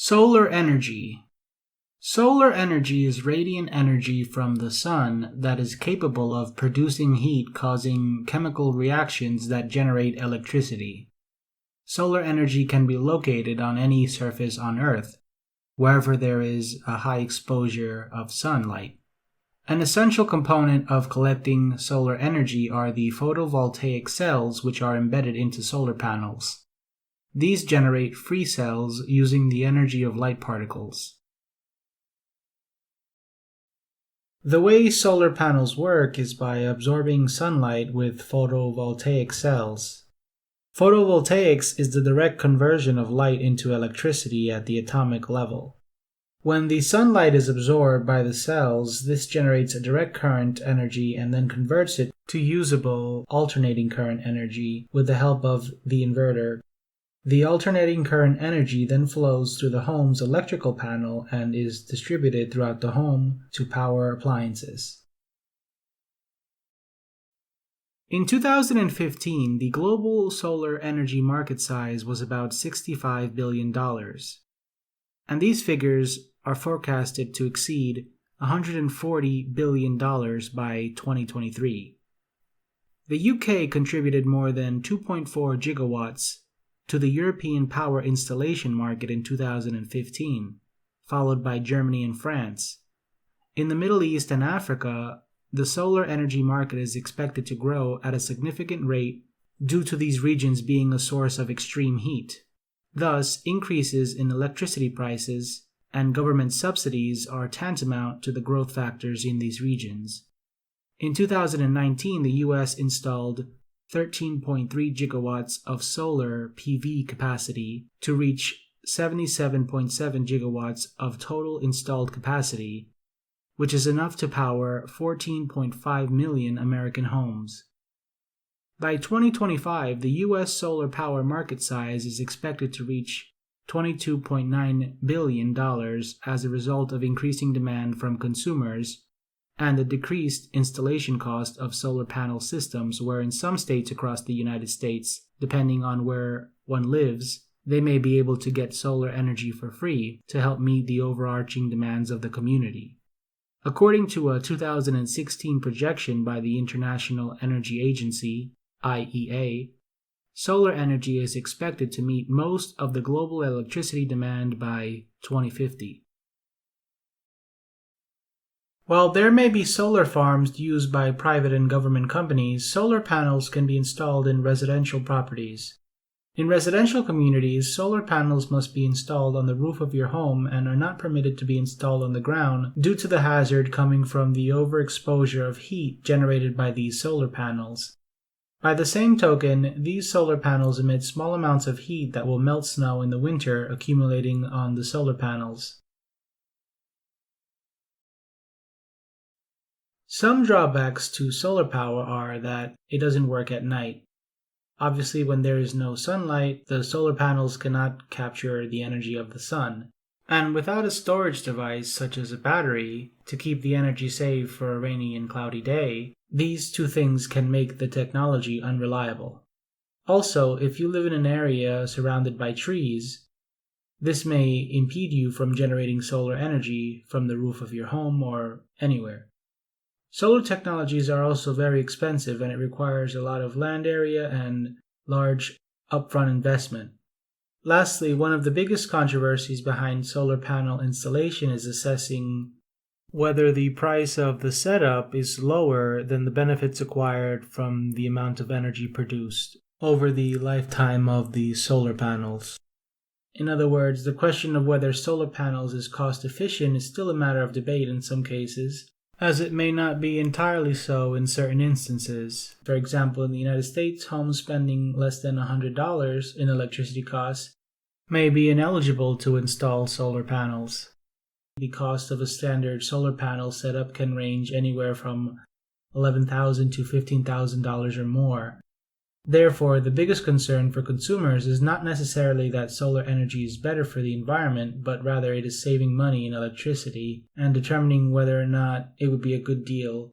Solar energy. Solar energy is radiant energy from the sun that is capable of producing heat, causing chemical reactions that generate electricity. Solar energy can be located on any surface on Earth, wherever there is a high exposure of sunlight. An essential component of collecting solar energy are the photovoltaic cells, which are embedded into solar panels. These generate free cells using the energy of light particles. The way solar panels work is by absorbing sunlight with photovoltaic cells. Photovoltaics is the direct conversion of light into electricity at the atomic level. When the sunlight is absorbed by the cells, this generates a direct current energy and then converts it to usable alternating current energy with the help of the inverter. The alternating current energy then flows through the home's electrical panel and is distributed throughout the home to power appliances. In 2015, the global solar energy market size was about $65 billion, and these figures are forecasted to exceed $140 billion by 2023. The UK contributed more than 2.4 gigawatts to the European power installation market in 2015, followed by Germany and France. In the Middle East and Africa, the solar energy market is expected to grow at a significant rate due to these regions being a source of extreme heat. Thus, increases in electricity prices and government subsidies are tantamount to the growth factors in these regions. In 2019, the US installed 13.3 gigawatts of solar PV capacity to reach 77.7 gigawatts of total installed capacity, which is enough to power 14.5 million American homes. By 2025, the US solar power market size is expected to reach $22.9 billion as a result of increasing demand from consumers and the decreased installation cost of solar panel systems, where in some states across the United States, depending on where one lives, they may be able to get solar energy for free to help meet the overarching demands of the community. According to a 2016 projection by the International Energy Agency, IEA, solar energy is expected to meet most of the global electricity demand by 2050. While there may be solar farms used by private and government companies, solar panels can be installed in residential properties. In residential communities, solar panels must be installed on the roof of your home and are not permitted to be installed on the ground due to the hazard coming from the overexposure of heat generated by these solar panels. By the same token, these solar panels emit small amounts of heat that will melt snow in the winter, accumulating on the solar panels. Some drawbacks to solar power are that it doesn't work at night. Obviously, when there is no sunlight, the solar panels cannot capture the energy of the sun. And without a storage device such as a battery to keep the energy saved for a rainy and cloudy day, these two things can make the technology unreliable. Also, if you live in an area surrounded by trees, this may impede you from generating solar energy from the roof of your home or anywhere. Solar technologies are also very expensive, and it requires a lot of land area and large upfront investment. Lastly, one of the biggest controversies behind solar panel installation is assessing whether the price of the setup is lower than the benefits acquired from the amount of energy produced over the lifetime of the solar panels. In other words, the question of whether solar panels is cost efficient is still a matter of debate in some cases, as it may not be entirely so in certain instances. For example, in the United States, homes spending less than $100 in electricity costs may be ineligible to install solar panels. The cost of a standard solar panel setup can range anywhere from $11,000 to $15,000 or more. Therefore, the biggest concern for consumers is not necessarily that solar energy is better for the environment, but rather it is saving money in electricity and determining whether or not it would be a good deal